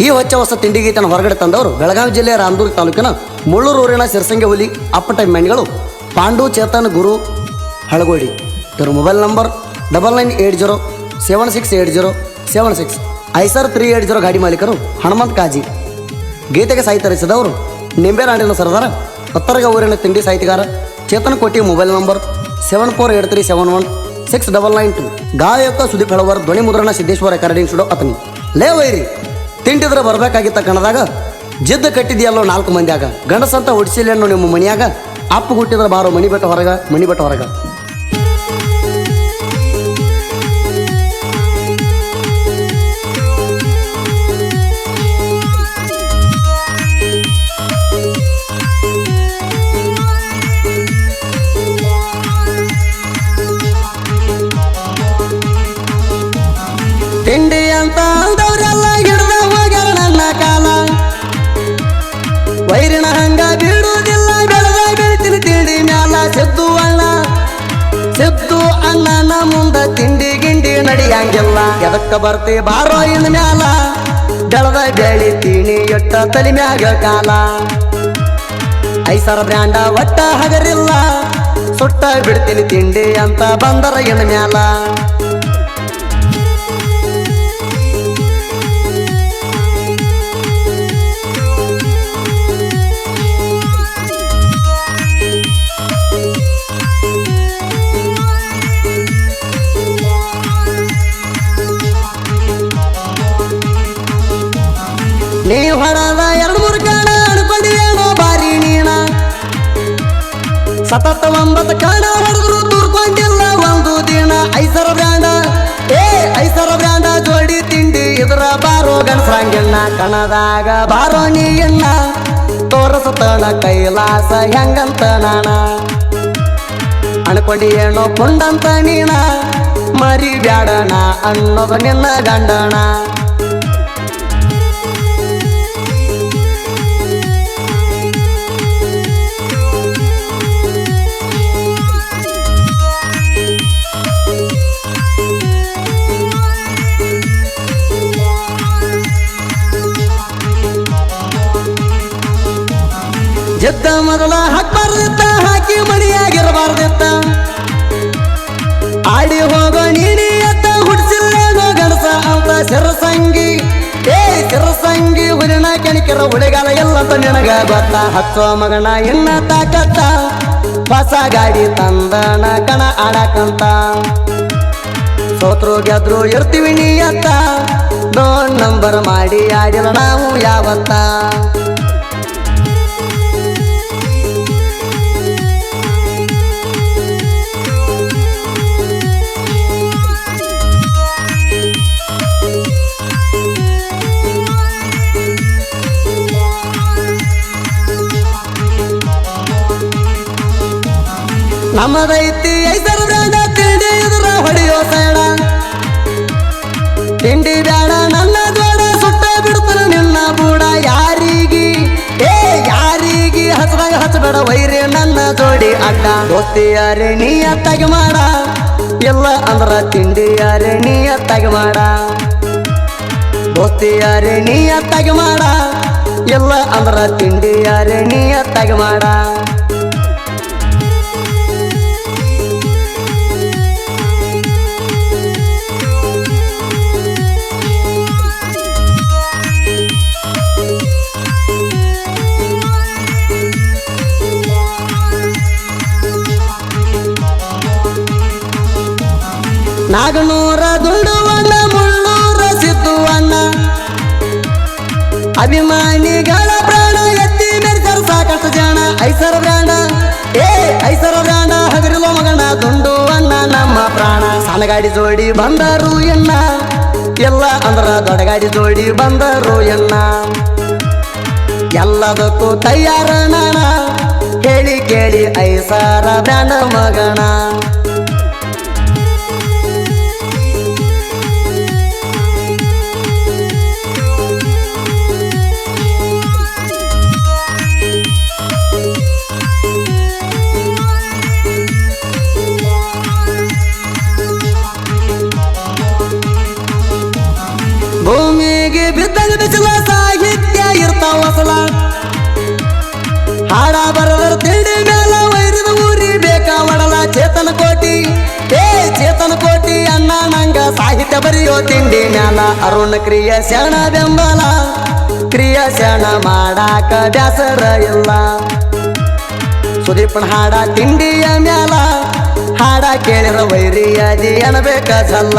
ಈ ಹೊಚ್ಚ ಹೊಸ ತಿಂಡಿ ಗೀತನ ಹೊರಗಡೆ ತಂದವರು ಬೆಳಗಾವಿ ಜಿಲ್ಲೆಯ ರಾಮದುರ್ಗ ತಾಲೂಕಿನ ಮುಳ್ಳೂರು ಊರಿನ ಸಿರ್ಸಂಗಿ ಹುಲಿ ಅಪ್ಪಟ ಮ್ಯಾನ್ಗಳು ಪಾಂಡು ಚೇತನ್ ಗುರು ಹಳಗೋಡಿ. ಇವರು ಮೊಬೈಲ್ ನಂಬರ್ 9980768076 ಐಸರ್ 380 ಗಾಡಿ ಮಾಲೀಕರು ಹನುಮಂತ್ ಕಾಜಿ. ಗೀತೆಗೆ ಸಾಹಿತ್ಯ ರಚಿಸಿದವರು ನಿಂಬೆನಾಡಿನ ಸರದಾರ ಪತ್ತರ್ಗ ಊರಿನ ತಿಂಡಿ ಸಾಹಿತ್ಯಗಾರ ಚೇತನ್ ಕೋಟಿ. Mobile number 7483716992. ಗಾಯಕ ಸುದೀಪ್ ಹಳವರ್. ಧ್ವನಿ ಮುದ್ರಣ ಸಿದ್ದೇಶ್ವರ ರೆಕಾರ್ಡಿಂಗ್ ಸ್ಟುಡಿಯೋ ಅತನಿ. ಲೇ ವೈರಿ ತಿಂಡಿದ್ರೆ ಬರ್ಬೇಕಾಗಿತ್ತ ಕಣದಾಗ ಜಿದ್ದ ಕಟ್ಟಿದ್ಯಲ್ಲೋ 4 ಮಂದಿಯಾಗ ಗಂಡಸಂತ ಹೊಡಿಸಿಲ್ಲೇನು ನಿಮ್ಮ ಮನಿಯಾಗ ಅಪ್ಪು ಹುಟ್ಟಿದ್ರೆ ಬಾರೋ ಮನಿ ಬೆಟ್ಟ ಹೊರಗ ಮನಿ ಬೆಟ್ಟ ಹೊರಗ. ತಿಂಡಿ ಅಂತ ಅಂದವ್ರೆಲ್ಲ ಹಿಡ್ದ ಹೋಗ್ಯಾರ ನನ್ನ ಕಾಲ. ವೈರಿನ ಹಂಗ ಬಿಡುವುದಿಲ್ಲ ಬೆಳೆದ ಬೆಳಿತೀನಿ ತಿಂಡಿ ಮ್ಯಾಲ. ಸಿದ್ದು ಅಣ್ಣನ ಮುಂದ ತಿಂಡಿ ಗಿಂಡಿ ನಡಿಯಂಗಿಲ್ಲ. ಎದಕ್ಕ ಬರ್ತಿ ಬಾರೋ ಇನ್ ಮ್ಯಾಲ ಬೆಳೆದ ಬೆಳಿತೀನಿ ಎಟ್ಟ ತಲಿ ಮ್ಯಾಗ ಕಾಲ. ಐಸರ ಬ್ರ್ಯಾಂಡ ಒಟ್ಟ ಹಗರಿಲ್ಲ ಸುಟ್ಟ ಬಿಡ್ತೀನಿ ತಿಂಡಿ ಅಂತ ಬಂದರ ಇನ್ ಮ್ಯಾಲ. ನೀ ಹೊರದ 2-3 ಕಣ ಅನ್ಕೊಂಡಿಯೇನೋ ಬಾರಿ ನೀನ. ಸತತ 9 ಕಣ ಹೊಡೆದ್ರು ತೂರ್ಕೊಂಡಿಲ್ಲ ಒಂದು ದಿನ. ಐಸರ ಬ್ರ್ಯಾಂಡ ಜೋಡಿ ತಿಂಡಿ ಇದ್ರ ಬಾರೋ ಗಣಸಂಗಿಲ್ಲ. ಕಣದಾಗ ಬಾರೋ ನೀಯನ್ನ ತೋರಸತನ ಕೈಲಾಸ ಹೆಂಗಂತ ನಾನ. ಅನ್ಕೊಂಡಿಯೇನೋ ಪುಂಡಂತ ನೀನ ಮರಿ ಬ್ಯಾಡಣ ಅನ್ನೋದು ನಿನ್ನ ಗಂಡಣ. ಜಿದ್ದ ಮೊದಲ ಹಾಕ್ಬಾರ್ದಿತ್ತ ಹಾಕಿ ಮಣಿಯಾಗಿರಬಾರ್ದಿತ್ತ. ಆಡಿ ಹೋಗೋ ನೀಡಿ ಎತ್ತ ಹುಡ್ಸಿಲ್ಲೇನೋ ಗಣಸ ಅಂತ ಸಿರಸಂಗಿ. ಸಿರಸಂಗಿ ಹುರಿನ ಕೆಣಕಿರ ಹುಡುಗಾಲ ಎಲ್ಲಂತ ನಿನಗ ಗೊತ್ತ. ಹಚ್ಚೋ ಮಗನ ಎನ್ನ ತಾಕತ್ತ ಹೊಸ ಗಾಡಿ ತಂದನ ಕಣ ಆಡಕಂತ. ಸೋತ್ರು ಗೆದ್ರು ಇರ್ತೀವಿ ನೀ ಅತ್ತ ಡೋನ್ ನಂಬರ್ ಮಾಡಿ ಆಡಿಲ್ಲ ನಾವು ಯಾವತ್ತ. ನಮ್ಮದೈತಿ ಐಸರ ಬ್ರ್ಯಾಂಡ ತಿಂಡಿ ಇದ್ರ ಹೊಡಿಯೋ ಸೈಡ. ತಿಂಡಿ ಬ್ಯಾಡ ನನ್ನ ಜೋಡ ಸುಟ್ಟ ಬಿಡ್ತಾನ ನಿನ್ನ ಬೂಡ. ಯಾರಿಗೆ ಹಚ್ಚದಾಗ ಹಚ್ಚಬೇಡ ವೈರಿ ನನ್ನ ಜೋಡಿ ಅಡ್ಡ. ದೋಸ್ತಿಯಾರೆ ನೀ ಅತ್ತಾಗಿ ಮಾಡ ಎಲ್ಲ ಅಂದ್ರ ತಿಂಡಿಯಾರೆ ನೀ ಅತ್ತಾಗಿ ಮಾಡ. ದೋಸ್ತಿಯಾರೆ ನೀ ಅತ್ತಾಗಿ ಮಾಡ ಎಲ್ಲ ಅಂದ್ರ ತಿಂಡಿಯಾರೆ ನೀ ಅತ್ತಾಗಿ ಮಾಡ. ನಾಗನೂರ ದುಂಡುವಣ್ಣ ಮುಳ್ಳೂರ ಸಿದ್ದುವಣ್ಣ ಅಭಿಮಾನಿಗಳ ಪ್ರಾಣ ಎತ್ತಿ ಮೆರೆಸರು ಸಾಕಷ್ಟು ಜನ. ಐಸರ ಬ್ರ್ಯಾಂಡ ಹಗರಿಲೋ ಮಗನ ದುಂಡುವಣ್ಣ ನಮ್ಮ ಪ್ರಾಣ. ಸಣ್ಣ ಗಾಡಿ ಜೋಡಿ ಬಂದರು ಎನ್ನ ಎಲ್ಲ ಅಂದ್ರ ದೊಡ್ಡ ಗಾಡಿ ಜೋಡಿ ಬಂದರು ಎನ್ನ. ಎಲ್ಲದಕ್ಕೂ ತಯಾರ ನಾಣ ಹೇಳಿ ಕೇಳಿ ಐಸರ ಬ್ರ್ಯಾಂಡ ಮಗನ. ಭೂಮಿಗೆ ಬಿದ್ದಾಗ ಬಿಸಿಲ ಬರೆಯೋ ತಿಂಡಿ ಮ್ಯಾಲ ಅರುಣ ಕ್ರಿಯೇಷಣ ಬೆಂಬಲ ಕ್ರಿಯೇಷಣ ಮಾಡಾಕ ಬ್ಯಾಸರ ಇಲ್ಲ ಸುದೀಪನ ಹಾಡ ತಿಂಡಿಯ ಮ್ಯಾಲ ಹಾಡ ಕೇಳಿರ ವೈರಿಯಾದಿ ಅನ್ಬೇಕ ಜಲ್ಲ